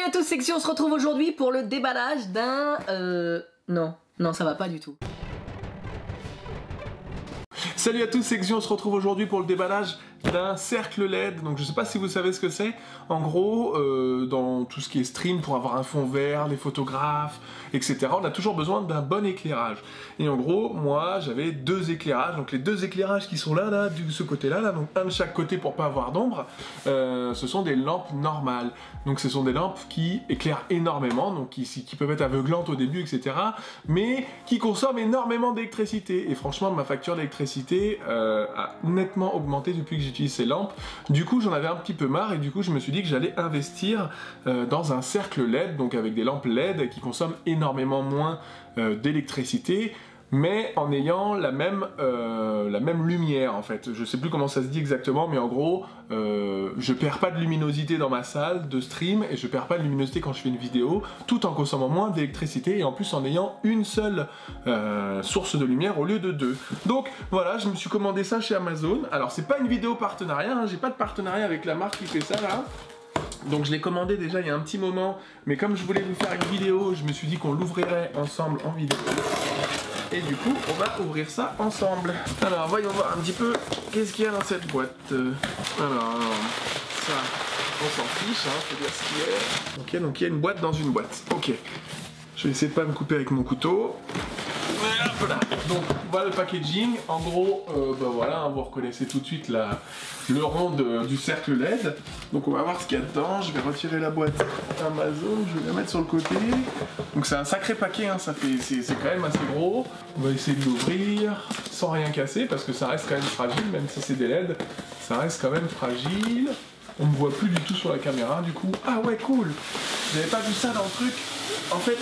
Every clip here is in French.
à tous, c'est que on se retrouve aujourd'hui pour le déballage d'un... Non, ça va pas du tout. Salut à tous, c'est Xion, on se retrouve aujourd'hui pour le déballage d'un cercle LED. Donc je sais pas si vous savez ce que c'est. En gros, dans tout ce qui est stream, pour avoir un fond vert, les photographes, etc., on a toujours besoin d'un bon éclairage. Et en gros, moi j'avais deux éclairages. Donc les deux éclairages qui sont là, de ce côté-là, donc un de chaque côté pour pas avoir d'ombre, ce sont des lampes normales. Donc ce sont des lampes qui éclairent énormément, donc qui peuvent être aveuglantes au début, etc., mais qui consomment énormément d'électricité. Et franchement, ma facture d'électricité a nettement augmenté depuis que j'utilise ces lampes. Du coup, j'en avais un petit peu marre et du coup, je me suis dit que j'allais investir dans un cercle LED, donc avec des lampes LED qui consomment énormément moins d'électricité, mais en ayant la même lumière en fait. Je sais plus comment ça se dit exactement, mais en gros, je perds pas de luminosité dans ma salle de stream et je perds pas de luminosité quand je fais une vidéo, tout en consommant moins d'électricité et en plus en ayant une seule source de lumière au lieu de deux. Donc voilà, je me suis commandé ça chez Amazon. Alors c'est pas une vidéo partenariat, hein, j'ai pas de partenariat avec la marque qui fait ça là. Donc je l'ai commandé déjà il y a un petit moment, mais comme je voulais vous faire une vidéo, je me suis dit qu'on l'ouvrirait ensemble en vidéo. Et du coup, on va ouvrir ça ensemble. Alors, voyons voir un petit peu qu'est-ce qu'il y a dans cette boîte. Alors, ça, on s'en fiche, hein, faut dire ce qu'il y a. Ok, donc il y a une boîte dans une boîte. Ok. Je vais essayer de pas me couper avec mon couteau. Hop là. Donc voilà le packaging. En gros, voilà, hein, vous reconnaissez tout de suite le rond du cercle LED. Donc on va voir ce qu'il y a dedans. Je vais retirer la boîte Amazon, je vais la mettre sur le côté. Donc c'est un sacré paquet, hein, c'est quand même assez gros. On va essayer de l'ouvrir sans rien casser parce que ça reste quand même fragile, même si c'est des LED, ça reste quand même fragile. On me voit plus du tout sur la caméra du coup. Ah ouais, cool. J'avais pas vu ça dans le truc. En fait,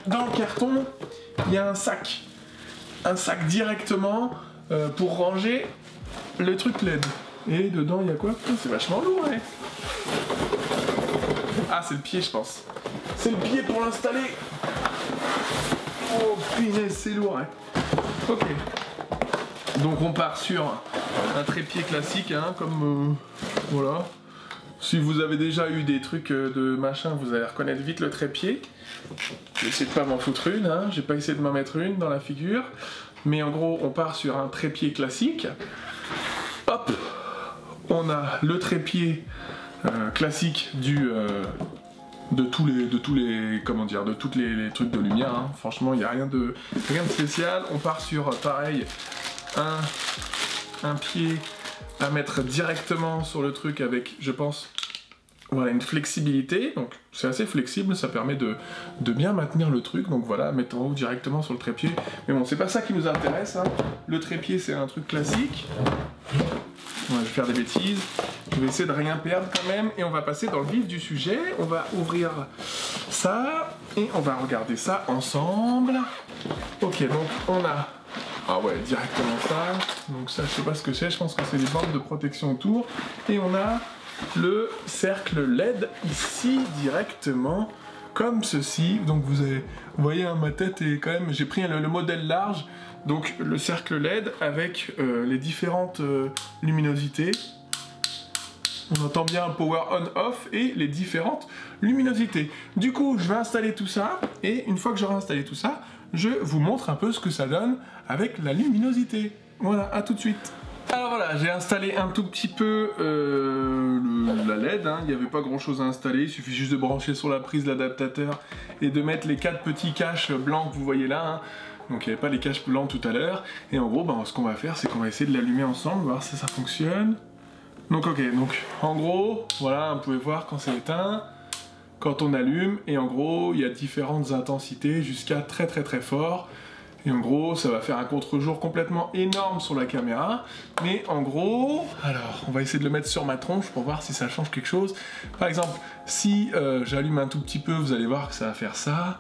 dans le carton, il y a un sac directement pour ranger le truc LED. Et dedans, il y a quoi? C'est vachement lourd, ouais. Ah, c'est le pied, je pense. C'est le pied pour l'installer. Oh, punaise, c'est lourd, ouais. Ok. Donc, on part sur un trépied classique, hein, comme... voilà. Si vous avez déjà eu des trucs de machin, vous allez reconnaître vite le trépied. J'ai essayé de pas m'en foutre une, hein. J'ai pas essayé de m'en mettre une dans la figure. Mais en gros, on part sur un trépied classique. Hop, on a le trépied classique de tous les trucs de lumière. Hein. Franchement, il n'y a rien de spécial. On part sur, pareil, un pied à mettre directement sur le truc avec, je pense, voilà, une flexibilité. Donc c'est assez flexible, ça permet de bien maintenir le truc. Donc voilà, mettre en haut directement sur le trépied. Mais bon, c'est pas ça qui nous intéresse, hein. Le trépied, c'est un truc classique. Ouais, je vais faire des bêtises. Je vais essayer de rien perdre quand même. Et on va passer dans le vif du sujet. On va ouvrir ça et on va regarder ça ensemble. Ok, donc on a... Ah ouais, directement ça. Donc ça, je sais pas ce que c'est. Je pense que c'est des bandes de protection autour. Et on a le cercle LED ici directement, comme ceci. Donc vous voyez, hein, ma tête est quand même... J'ai pris le modèle large. Donc le cercle LED avec les différentes luminosités. On entend bien power on-off et les différentes luminosités. Du coup, je vais installer tout ça. Et une fois que j'aurai installé tout ça, je vous montre un peu ce que ça donne avec la luminosité. Voilà, à tout de suite. Alors voilà, j'ai installé un tout petit peu la LED, hein. Il n'y avait pas grand chose à installer, il suffit juste de brancher sur la prise l'adaptateur et de mettre les 4 petits caches blancs que vous voyez là, hein. Donc il n'y avait pas les caches blancs tout à l'heure. Et en gros, ce qu'on va faire, c'est qu'on va essayer de l'allumer ensemble, voir si ça fonctionne. Donc ok, donc en gros, voilà, vous pouvez voir quand c'est éteint, quand on allume, et en gros, il y a différentes intensités jusqu'à très fort. Et en gros, ça va faire un contre-jour complètement énorme sur la caméra. Mais en gros, alors, on va essayer de le mettre sur ma tronche pour voir si ça change quelque chose. Par exemple, si j'allume un tout petit peu, vous allez voir que ça va faire ça.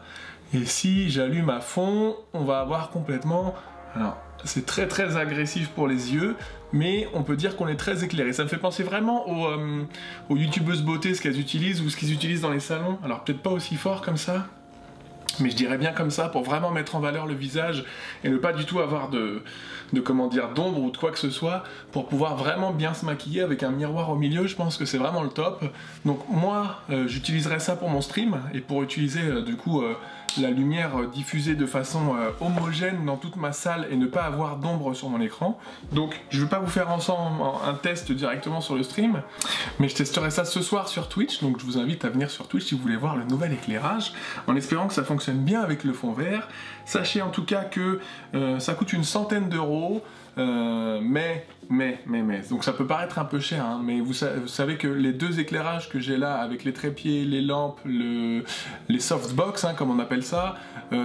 Et si j'allume à fond, on va avoir complètement... Alors, c'est très agressif pour les yeux, mais on peut dire qu'on est très éclairé. Ça me fait penser vraiment aux youtubeuses beauté, ce qu'elles utilisent ou ce qu'ils utilisent dans les salons. Alors peut-être pas aussi fort comme ça. mais je dirais bien comme ça pour vraiment mettre en valeur le visage et ne pas du tout avoir comment dire, d'ombre ou de quoi que ce soit, pour pouvoir vraiment bien se maquiller avec un miroir au milieu. Je pense que c'est vraiment le top. Donc moi j'utiliserai ça pour mon stream et pour utiliser du coup la lumière diffusée de façon homogène dans toute ma salle et ne pas avoir d'ombre sur mon écran. Donc je ne vais pas vous faire ensemble un test directement sur le stream, mais je testerai ça ce soir sur Twitch. Donc je vous invite à venir sur Twitch si vous voulez voir le nouvel éclairage, en espérant que ça fonctionne bien avec le fond vert. Sachez en tout cas que ça coûte une centaine d'euros. Mais, donc ça peut paraître un peu cher, hein, mais vous savez que les deux éclairages que j'ai là, avec les trépieds, les lampes, les softbox, hein, comme on appelle ça,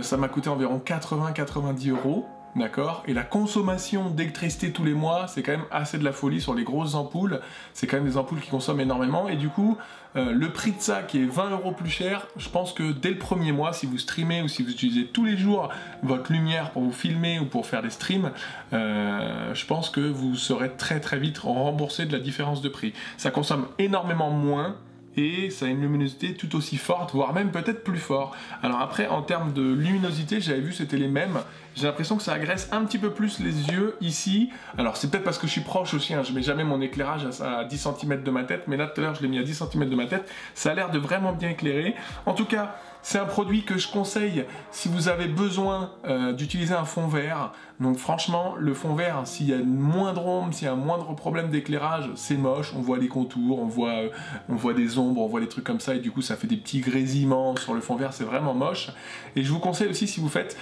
ça m'a coûté environ 80-90 euros. D'accord. Et la consommation d'électricité tous les mois, c'est quand même assez de la folie sur les grosses ampoules. C'est quand même des ampoules qui consomment énormément. Et du coup, le prix de ça qui est 20 euros plus cher, je pense que dès le premier mois, si vous streamez ou si vous utilisez tous les jours votre lumière pour vous filmer ou pour faire des streams, je pense que vous serez très très vite remboursé de la différence de prix. Ça consomme énormément moins. Et ça a une luminosité tout aussi forte, voire même peut-être plus fort. Alors après, en termes de luminosité, j'avais vu c'était les mêmes. J'ai l'impression que ça agresse un petit peu plus les yeux ici. Alors c'est peut-être parce que je suis proche aussi, hein. Je mets jamais mon éclairage à 10 cm de ma tête, mais là tout à l'heure je l'ai mis à 10 cm de ma tête. Ça a l'air de vraiment bien éclairer. En tout cas, c'est un produit que je conseille si vous avez besoin d'utiliser un fond vert. Donc franchement, le fond vert, s'il y a moindre ombre, s'il y a un moindre problème d'éclairage, c'est moche. On voit les contours, on voit des ombres, on voit des trucs comme ça, et du coup ça fait des petits grésillements sur le fond vert, c'est vraiment moche. Et je vous conseille aussi si vous faites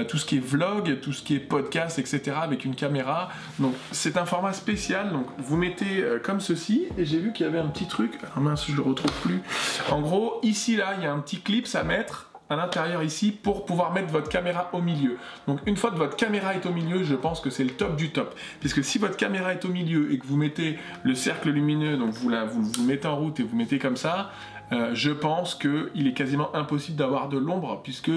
tout ce qui est vlog, tout ce qui est podcast, etc. avec une caméra. Donc c'est un format spécial, donc vous mettez comme ceci, et j'ai vu qu'il y avait un petit truc, ah mince, je le retrouve plus. En gros, ici là, il y a un petit clip à mettre à l'intérieur ici pour pouvoir mettre votre caméra au milieu. Donc une fois que votre caméra est au milieu, je pense que c'est le top du top. Puisque si votre caméra est au milieu et que vous mettez le cercle lumineux, donc vous mettez en route et vous mettez comme ça, je pense qu'il est quasiment impossible d'avoir de l'ombre, puisque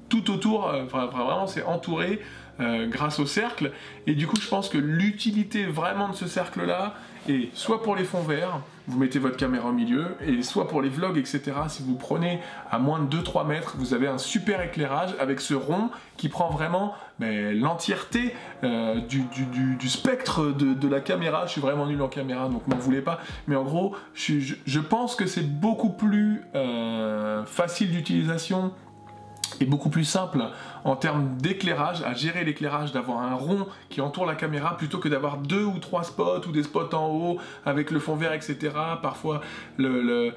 tout autour, vraiment c'est entouré grâce au cercle. Et du coup je pense que l'utilité vraiment de ce cercle là est soit pour les fonds verts, vous mettez votre caméra au milieu, et soit pour les vlogs, etc. Si vous prenez à moins de 2-3 mètres, vous avez un super éclairage avec ce rond qui prend vraiment l'entièreté du spectre de la caméra. Je suis vraiment nul en caméra, donc m'en voulez pas. Mais en gros, je pense que c'est beaucoup plus facile d'utilisation et beaucoup plus simple en termes d'éclairage, à gérer l'éclairage, d'avoir un rond qui entoure la caméra plutôt que d'avoir 2 ou 3 spots ou des spots en haut avec le fond vert, etc. Parfois le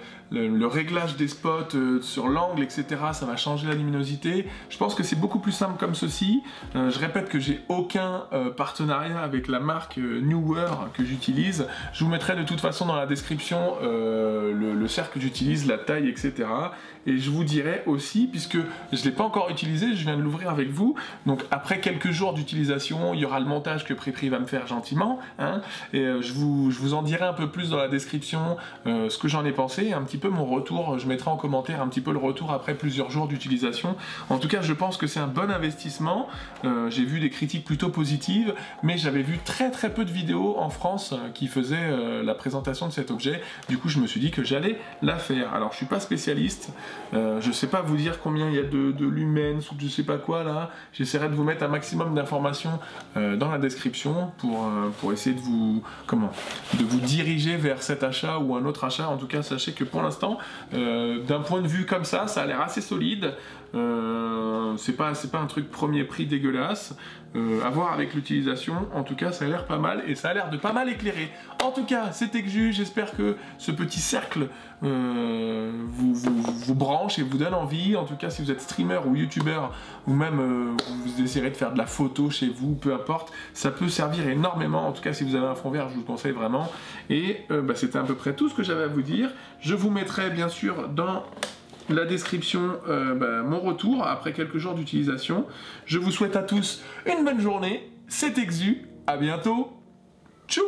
réglage des spots sur l'angle, etc. ça va changer la luminosité. Je pense que c'est beaucoup plus simple comme ceci. Je répète que j'ai aucun partenariat avec la marque Neewer que j'utilise. Je vous mettrai de toute façon dans la description le cercle que j'utilise, la taille, etc. Et je vous dirai aussi, puisque je ne l'ai pas encore utilisé, je viens de l'ouvrir avec vous, donc après quelques jours d'utilisation, il y aura le montage que Pripri va me faire gentiment, hein, et je vous en dirai un peu plus dans la description ce que j'en ai pensé, un petit peu mon retour, je mettrai en commentaire un petit peu le retour après plusieurs jours d'utilisation. En tout cas, je pense que c'est un bon investissement. J'ai vu des critiques plutôt positives, mais j'avais vu très peu de vidéos en France qui faisaient la présentation de cet objet. Du coup, je me suis dit que j'allais la faire. Alors, je suis pas spécialiste, je sais pas vous dire combien il y a de lumens ou je sais pas quoi là. J'essaierai de vous mettre un maximum d'informations dans la description pour essayer de vous diriger vers cet achat ou un autre achat. En tout cas, sachez que pour l'instant, d'un point de vue comme ça a l'air assez solide. C'est pas un truc premier prix dégueulasse. À voir avec l'utilisation, en tout cas ça a l'air pas mal et ça a l'air de pas mal éclairer. En tout cas, c'était Xu, j'espère que ce petit cercle vous branche et vous donne envie. En tout cas, si vous êtes streamer ou youtubeur ou même vous essayerez de faire de la photo chez vous, peu importe, ça peut servir énormément. En tout cas, si vous avez un fond vert, je vous le conseille vraiment. Et c'était à peu près tout ce que j'avais à vous dire. Je vous mettrai bien sûr dans la description mon retour après quelques jours d'utilisation. Je vous souhaite à tous une bonne journée, c'était Xu, à bientôt, tchou.